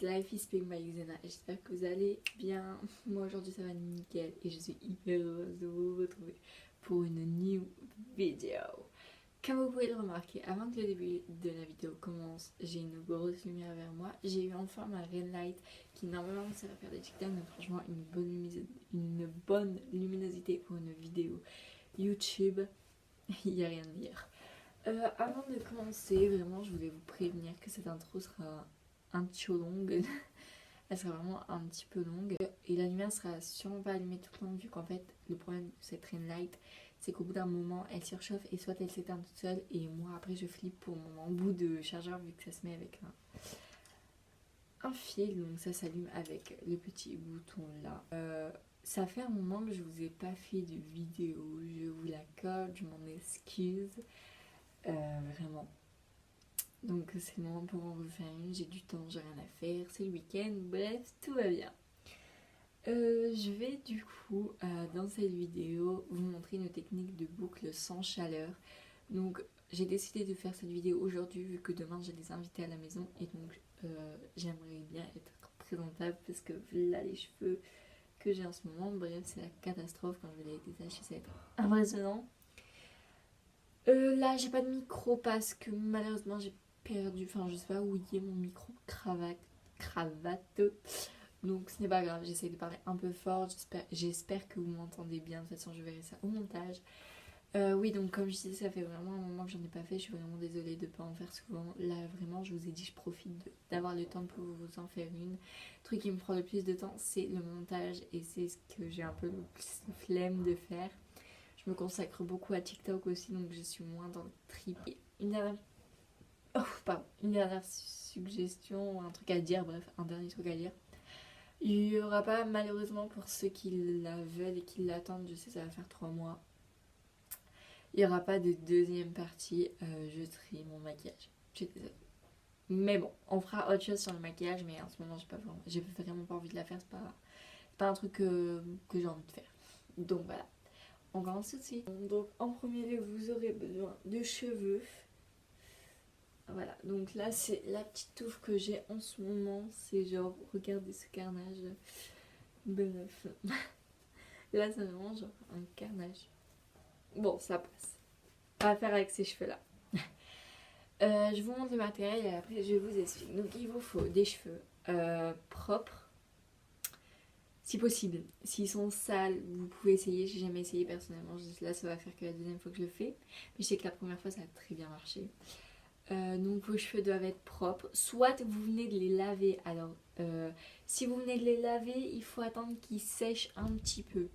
Life is Pink by Xena. J'espère que vous allez bien. Moi aujourd'hui ça va nickel et je suis hyper heureuse de vous retrouver pour une new vidéo. Comme vous pouvez le remarquer, avant que le début de la vidéo commence, j'ai une grosse lumière vers moi. J'ai eu enfin ma ring light qui normalement me sert à faire des TikTok, mais franchement une bonne luminosité pour une vidéo YouTube. Il n'y a rien à dire. Avant de commencer, vraiment je voulais vous prévenir que cette intro sera un petit peu longue. Elle sera vraiment un petit peu longue. Et la lumière sera sûrement pas allumée tout le long, vu qu'en fait, le problème de cette ring light, c'est qu'au bout d'un moment, elle surchauffe et soit elle s'éteint toute seule. Et moi, après, je flippe pour mon embout de chargeur, vu que ça se met avec un fil. Donc ça s'allume avec le petit bouton là. Ça fait un moment que je vous ai pas fait de vidéo. Je vous l'accorde, je m'en excuse. Vraiment. Donc c'est le moment pour en refaire une, j'ai du temps, j'ai rien à faire, c'est le week-end, bref, tout va bien. Je vais du coup dans cette vidéo vous montrer une technique de boucle sans chaleur. Donc j'ai décidé de faire cette vidéo aujourd'hui vu que demain j'ai des invités à la maison et donc j'aimerais bien être présentable parce que là les cheveux que j'ai en ce moment, bref c'est la catastrophe. Quand je vais les détacher ça va être impressionnant. Là j'ai pas de micro parce que malheureusement j'ai perdu, enfin je sais pas où il est mon micro cravate, donc ce n'est pas grave, j'essaie de parler un peu fort, j'espère que vous m'entendez bien, de toute façon je verrai ça au montage. Oui, donc comme je disais, ça fait vraiment un moment que j'en ai pas fait, je suis vraiment désolée de pas en faire souvent. Là vraiment je vous ai dit, je profite d'avoir le temps pour vous en faire une. Le truc qui me prend le plus de temps c'est le montage et c'est ce que j'ai un peu le plus flemme de faire. Je me consacre beaucoup à TikTok aussi, donc je suis moins dans le trip. Une dernière suggestion, un truc à dire, bref, un dernier truc à dire. Il n'y aura pas, malheureusement, pour ceux qui la veulent et qui l'attendent, je sais, ça va faire 3 mois. Il n'y aura pas de deuxième partie, je trie mon maquillage. Je suis désolée. Mais bon, on fera autre chose sur le maquillage, mais en ce moment, j'ai vraiment pas envie de la faire, c'est pas un truc que j'ai envie de faire. Donc voilà. On commence tout de suite. Donc en premier lieu, vous aurez besoin de cheveux. Voilà, donc là c'est la petite touffe que j'ai en ce moment. C'est genre, regardez ce carnage. Bref. Là c'est vraiment genre un carnage. Bon, ça passe. Pas à faire avec ces cheveux là. Je vous montre le matériel et après je vous explique. Donc il vous faut des cheveux propres. Si possible, s'ils sont sales, vous pouvez essayer. J'ai jamais essayé personnellement. Là, ça va faire que la deuxième fois que je le fais. Mais je sais que la première fois, ça a très bien marché. Donc, vos cheveux doivent être propres. Soit vous venez de les laver. Alors, si vous venez de les laver, il faut attendre qu'ils sèchent un petit peu.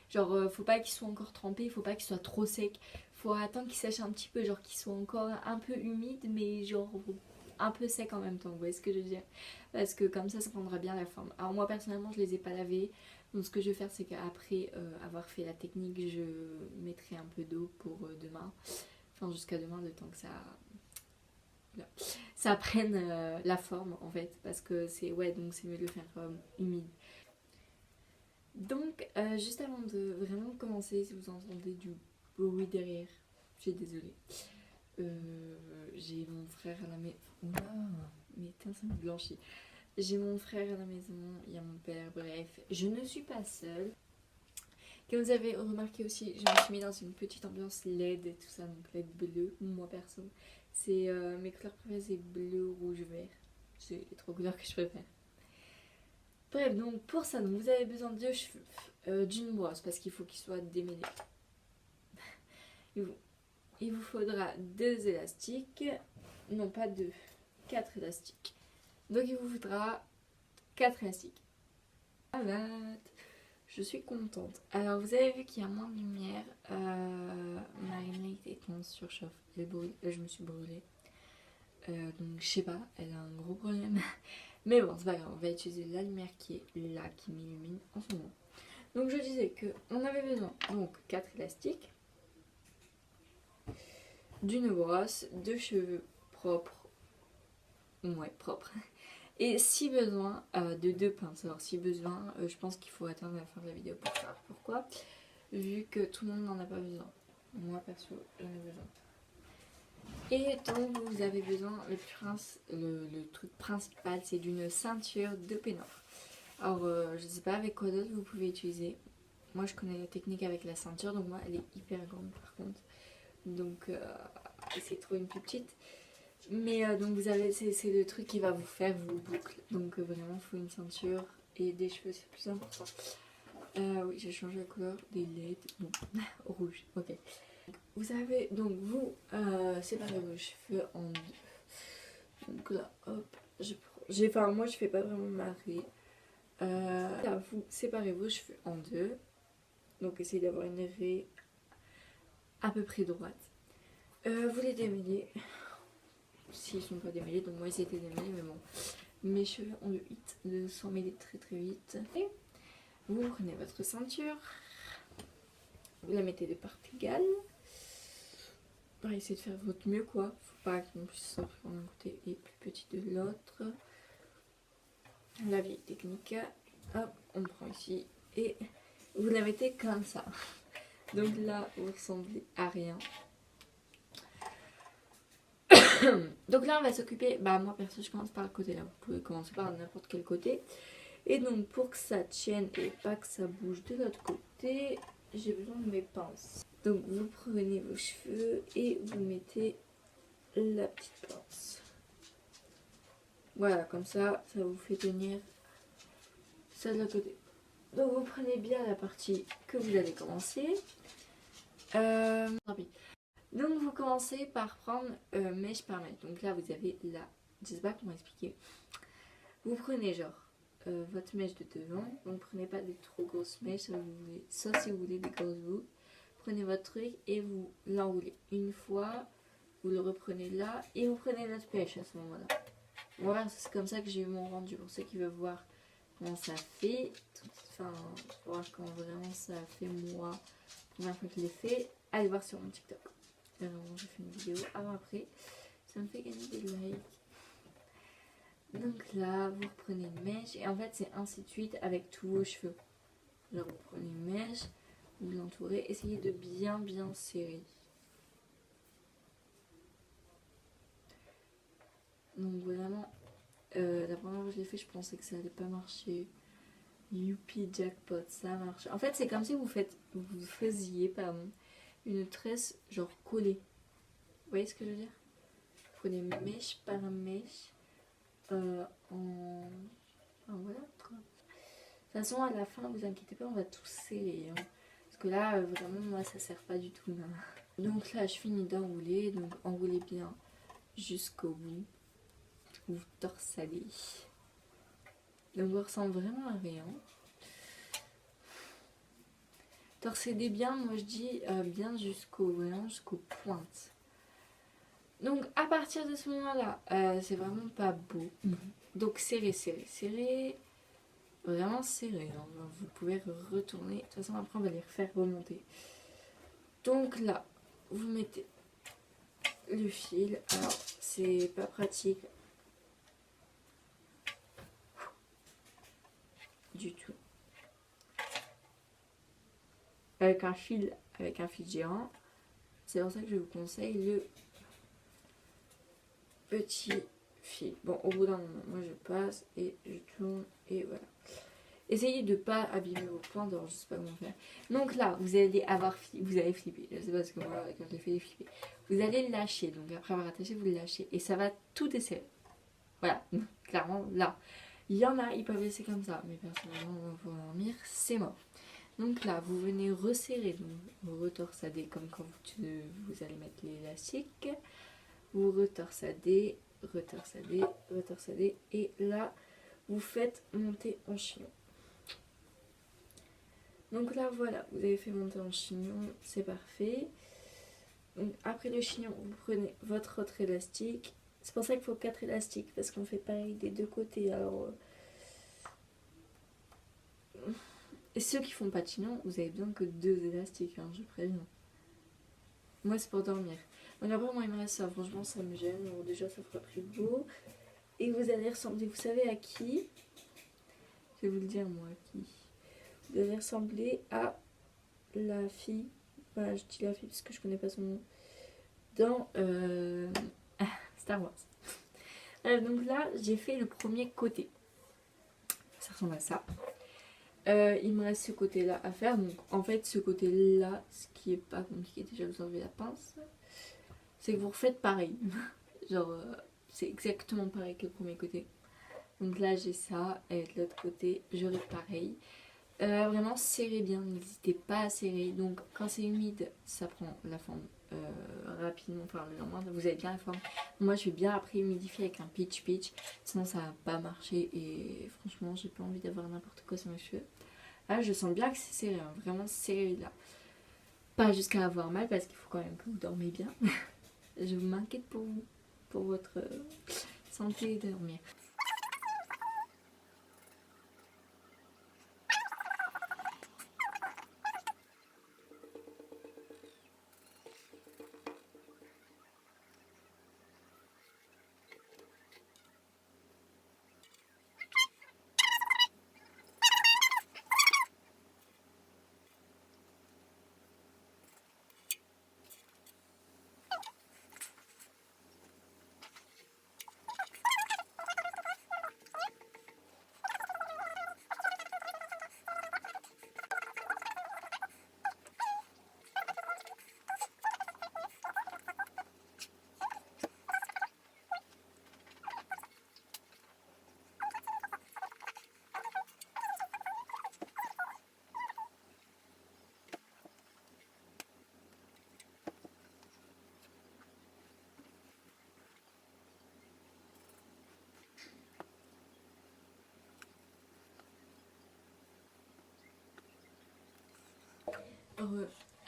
Genre, faut pas qu'ils soient encore trempés. Il faut pas qu'ils soient trop secs. Faut attendre qu'ils sèchent un petit peu. Genre, qu'ils soient encore un peu humides, mais genre un peu secs en même temps. Vous voyez ce que je veux dire? Parce que comme ça prendra bien la forme. Alors moi personnellement je les ai pas lavés, donc ce que je vais faire c'est qu'après avoir fait la technique je mettrai un peu d'eau pour demain, enfin jusqu'à demain, le temps que ça prenne la forme en fait, parce que c'est donc c'est mieux de le faire humide. Donc juste avant de vraiment commencer, si vous entendez du bruit derrière, je suis désolée. J'ai mon frère à la maison. Mais putain, ça me blanchit. J'ai mon frère à la maison, il y a mon père, bref. Je ne suis pas seule. Comme vous avez remarqué aussi, je me suis mis dans une petite ambiance LED et tout ça, donc LED bleu, moi perso. C'est mes couleurs préférées, c'est bleu, rouge, vert. C'est les 3 couleurs que je préfère. Bref, donc pour ça, donc, vous avez besoin de cheveux, d'une brosse parce qu'il faut qu'ils soient démêlés. Il vous faudra 2 élastiques, non pas 2, 4 élastiques. Donc il vous faudra 4 élastiques. Je suis contente. Alors vous avez vu qu'il y a moins de lumière. Ma light est en surchauffe. Elle brûle. Je me suis brûlée. Donc je sais pas, elle a un gros problème. Mais bon, c'est pas grave. On va utiliser la lumière qui est là, qui m'illumine en ce moment. Donc je disais qu'on avait besoin donc 4 élastiques, d'une brosse, de cheveux propres. Ouais, propres. Et si besoin, de 2 pinces. Alors si besoin, je pense qu'il faut attendre la fin de la vidéo pour ça. Pourquoi? Vu que tout le monde n'en a pas besoin. Moi perso, j'en ai besoin. Et donc vous avez besoin, le truc principal, c'est d'une ceinture de peignoir. Alors je ne sais pas avec quoi d'autre vous pouvez utiliser. Moi je connais la technique avec la ceinture, donc moi elle est hyper grande par contre. Donc essayez de trouver une plus petite. Mais donc vous avez, c'est le truc qui va vous faire vos boucles. Donc vraiment il faut une ceinture et des cheveux, c'est plus important. Oui, j'ai changé la couleur des LED. Bon, rouge, ok. Vous avez, donc vous séparez vos cheveux en deux. Donc là, hop, enfin moi je fais pas vraiment ma raie. Là, vous séparez vos cheveux en deux. Donc essayez d'avoir une raie à peu près droite. Vous les démêlez. S'ils sont pas démêlés, donc moi ils étaient démêlés, mais bon. Mes cheveux ont de s'en mêler très très vite. Et vous prenez votre ceinture. Vous la mettez de part égale. Essayez de faire votre mieux quoi. Faut pas qu'on puisse sortir d'un côté et plus petit de l'autre. La vieille technique. Hop, on prend ici et vous la mettez comme ça. Donc là, vous ressemblez à rien. Donc là, on va s'occuper. Bah, moi perso, je commence par le côté là. Vous pouvez commencer par n'importe quel côté. Et donc, pour que ça tienne et pas que ça bouge de l'autre côté, j'ai besoin de mes pinces. Donc, vous prenez vos cheveux et vous mettez la petite pince. Voilà, comme ça vous fait tenir ça de l'autre côté. Donc, vous prenez bien la partie que vous allez commencer. Donc, vous commencez par prendre mèche par mèche. Donc là, vous avez la... Je sais pas comment expliquer. Vous prenez genre votre mèche de devant. Donc, prenez pas des trop grosses mèches. Sauf si vous voulez des grosses boucles. Prenez votre truc et vous l'enroulez. Une fois, vous le reprenez là et vous prenez notre mèche à ce moment-là. Voilà, c'est comme ça que j'ai eu mon rendu. Pour ceux qui veulent voir comment ça fait, enfin, pour voir comment vraiment ça fait moi, la première fois que je l'ai fait, allez voir sur mon TikTok. Alors, j'ai fait une vidéo avant-après, ça me fait gagner des likes. Donc là, vous reprenez une mèche et en fait, c'est ainsi de suite avec tous vos cheveux. Là, vous prenez une mèche, vous l'entourez, essayez de bien serrer. Donc vraiment, la première fois que je l'ai fait, je pensais que ça allait pas marcher. Youpi jackpot, ça marche. En fait, c'est comme si vous faisiez une tresse genre collée. Vous voyez ce que je veux dire? Vous prenez mèche par mèche voilà quoi. De toute façon, à la fin, vous inquiétez pas, on va tout serrer. Hein. Parce que là, vraiment, moi, ça sert pas du tout. Là. Donc là, je finis d'enrouler. Donc enroulez bien jusqu'au bout. Vous torsadez. Donc on ressemble vraiment à rien. Torsadez bien, moi je dis bien jusqu'aux pointes. Donc à partir de ce moment-là, c'est vraiment pas beau. Donc serrez. Vraiment serré. Hein. Vous pouvez retourner. De toute façon, après on va les refaire remonter. Donc là, vous mettez le fil. Alors, c'est pas pratique du tout. Avec un fil géant. C'est pour ça que je vous conseille le petit fil. Bon, au bout d'un moment, moi je passe et je tourne et voilà. Essayez de ne pas abîmer vos points d'or, je sais pas comment faire. Donc là, vous allez flipper. Je sais pas ce que moi, quand j'ai fait flipper. Vous allez le lâcher. Donc après avoir attaché, vous le lâchez. Et ça va tout desserrer. Voilà. Clairement, là. Il y en a, ils peuvent laisser comme ça. Mais personnellement, pour dormir, c'est mort. Donc là, vous venez resserrer. Donc vous retorsadez comme quand vous allez mettre l'élastique. Vous retorsadez. Et là, vous faites monter en chignon. Donc là voilà, vous avez fait monter en chignon, c'est parfait. Donc après le chignon, vous prenez votre autre élastique. C'est pour ça qu'il faut 4 élastiques, parce qu'on fait pareil des deux côtés. Alors, et ceux qui font pas de chignon, vous avez besoin que 2 élastiques, hein, je préviens. Moi c'est pour dormir. Donc après moi il me reste ça, franchement ça me gêne. Alors, déjà ça fera plus beau. Et vous allez ressembler, vous savez à qui? Je vais vous le dire moi, à qui? Vous allez ressembler à la fille, voilà je dis la fille parce que je connais pas son nom, dans Star Wars. Donc là, j'ai fait le premier côté. Ça ressemble à ça. Il me reste ce côté-là à faire. Donc en fait, ce côté-là, ce qui est pas compliqué, déjà vous enlevez la pince, c'est que vous refaites pareil. Genre, c'est exactement pareil que le premier côté. Donc là, j'ai ça. Et de l'autre côté, j'aurai pareil. Vraiment serrez bien, n'hésitez pas à serrer. Donc quand c'est humide, ça prend la forme rapidement, enfin le lendemain vous avez bien la forme. Moi je vais bien après humidifier avec un pitch, sinon ça va pas marcher et franchement j'ai pas envie d'avoir n'importe quoi sur mes cheveux. Là je sens bien que c'est serré, hein, vraiment serré là. Pas jusqu'à avoir mal parce qu'il faut quand même que vous dormez bien. Je m'inquiète pour vous, pour votre santé de dormir.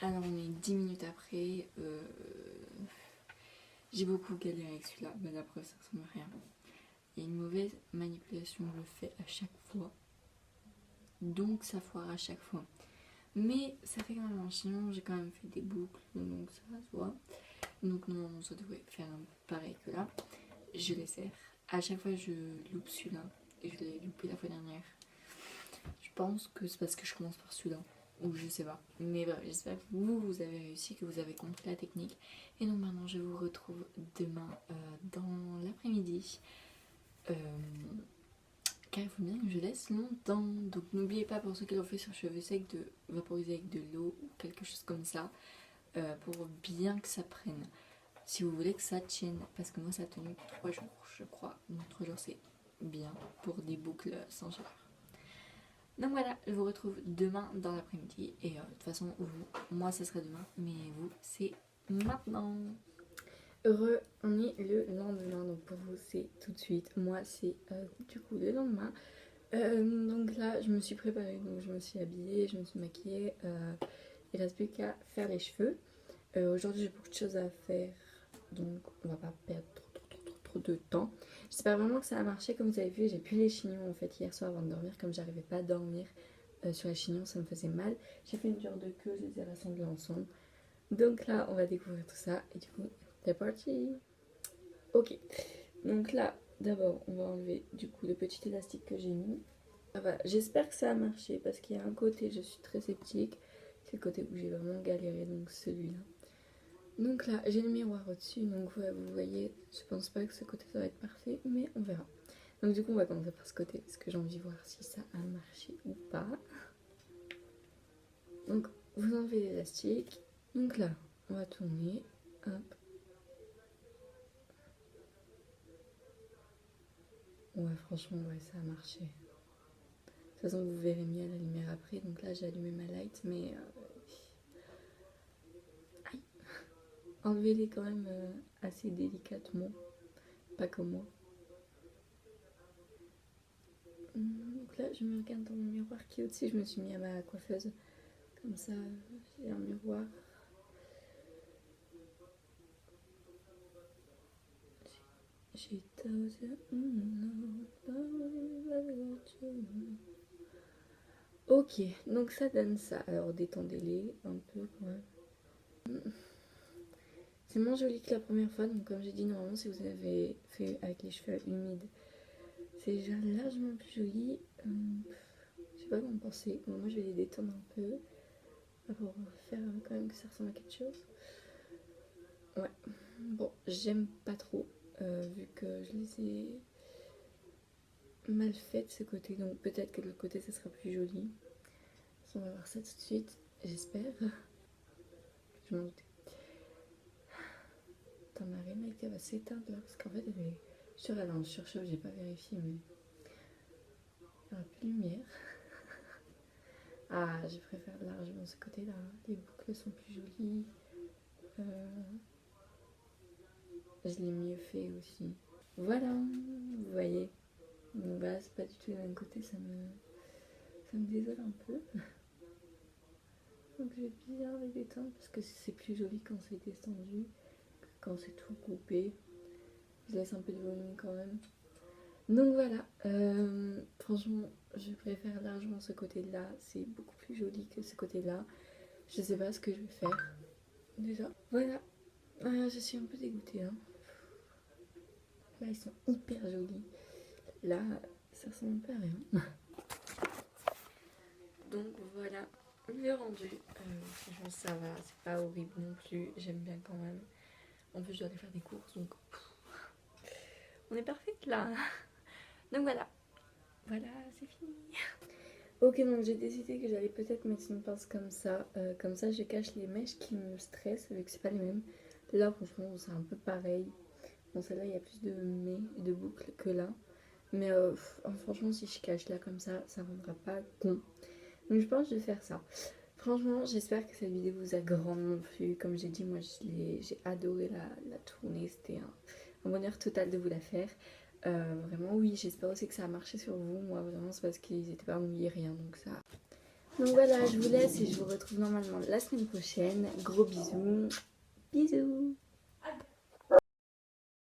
Alors on est 10 minutes après. J'ai beaucoup galéré avec celui-là, mais la preuve ça ressemble à rien. Il y a une mauvaise manipulation, je le fais à chaque fois. Donc ça foire à chaque fois. Mais ça fait quand même un chignon, j'ai quand même fait des boucles, donc ça se voit. Donc normalement ça devrait faire pareil que là. Je les serre. À chaque fois je loupe celui-là. Et je l'ai loupé la fois dernière. Je pense que c'est parce que je commence par celui-là. Ou je sais pas. Mais bref, j'espère que vous avez réussi, que vous avez compris la technique. Et donc maintenant je vous retrouve demain dans l'après-midi. Car il faut bien que je laisse longtemps. Donc n'oubliez pas pour ceux qui l'ont fait sur cheveux secs de vaporiser avec de l'eau ou quelque chose comme ça. Pour bien que ça prenne. Si vous voulez que ça tienne. Parce que moi ça a tenu 3 jours je crois. Donc 3 jours c'est bien pour des boucles sans chaleur. Donc voilà, je vous retrouve demain dans l'après-midi. Et de toute façon, moi ça sera demain, mais vous c'est maintenant. Heureux, on est le lendemain, donc pour vous c'est tout de suite. Moi c'est du coup le lendemain. Donc là je me suis préparée, donc je me suis habillée, je me suis maquillée. Il reste plus qu'à faire les cheveux. Aujourd'hui j'ai beaucoup de choses à faire, donc on va pas perdre trop de temps. J'espère vraiment que ça a marché. Comme vous avez vu, j'ai pu les chignons en fait hier soir avant de dormir, comme j'arrivais pas à dormir sur les chignons, ça me faisait mal. J'ai fait une genre de queue, je les ai rassemblés ensemble. Donc là on va découvrir tout ça et du coup c'est parti. Ok, donc là d'abord on va enlever du coup le petit élastique que j'ai mis. J'espère que ça a marché parce qu'il y a un côté je suis très sceptique, c'est le côté où j'ai vraiment galéré, donc celui-là. Donc là j'ai le miroir au-dessus, donc ouais, vous voyez, je pense pas que ce côté ça va être parfait, mais on verra. Donc du coup on va commencer par ce côté parce que j'ai envie de voir si ça a marché ou pas. Donc vous enlevez l'élastique, donc là on va tourner, hop. Ouais franchement ouais ça a marché. De toute façon vous verrez mieux à la lumière après, donc là j'ai allumé ma light, mais aïe. Enlevez-les quand même assez délicatement, pas comme moi. Donc là je me regarde dans mon miroir qui est au-dessus, je me suis mis à ma coiffeuse, comme ça j'ai un miroir. Ok, donc ça donne ça. Alors détendez-les un peu quand même. C'est moins joli que la première fois, donc comme j'ai dit, normalement si vous avez fait avec les cheveux humides, c'est déjà largement plus joli. Je sais pas comment penser. Bon, moi je vais les détendre un peu pour faire quand même que ça ressemble à quelque chose. Ouais, bon, j'aime pas trop, vu que je les ai mal faites de ce côté, donc peut-être que de l'autre côté ça sera plus joli. On va voir ça tout de suite, j'espère. Je m'en doutais. T'en as rien avec, elle va s'éteindre là, parce qu'en fait elle est sur elle est en surchauffe, j'ai pas vérifié, mais il n'y aura plus de lumière. Ah, je préfère largement ce côté-là, les boucles sont plus jolies. Je l'ai mieux fait aussi. Voilà, vous voyez. Donc voilà, c'est pas du tout le même côté, ça me désole un peu. Donc je vais bien les détendre parce que c'est plus joli quand c'est descendu que quand c'est tout coupé. Je laisse un peu de volume quand même. Donc voilà, franchement, je préfère largement ce côté-là. C'est beaucoup plus joli que ce côté-là. Je sais pas ce que je vais faire déjà. Voilà, je suis un peu dégoûtée. Hein. Là, ils sont hyper jolis. Là, ça ressemble pas à rien. Donc voilà, le rendu. Franchement, ça va, c'est pas horrible non plus. J'aime bien quand même. En plus, je dois aller faire des courses, donc on est parfaite là. Donc voilà, voilà, c'est fini. Ok, donc j'ai décidé que j'allais peut-être mettre une pince comme ça je cache les mèches qui me stressent, vu que c'est pas les mêmes. Là, franchement, c'est un peu pareil. Bon, celle-là, il y a plus de boucles que là. Mais franchement, si je cache là comme ça rendra pas con. Donc je pense que je vais faire ça. Franchement, j'espère que cette vidéo vous a grandement plu. Comme j'ai dit, moi j'ai adoré la tournée. C'était un bonheur total de vous la faire. Vraiment, oui, j'espère aussi que ça a marché sur vous. Moi, vraiment, c'est parce qu'ils n'étaient pas mouillés, rien. Donc ça. Donc voilà, je vous laisse et je vous retrouve normalement la semaine prochaine. Gros bisous. Bisous.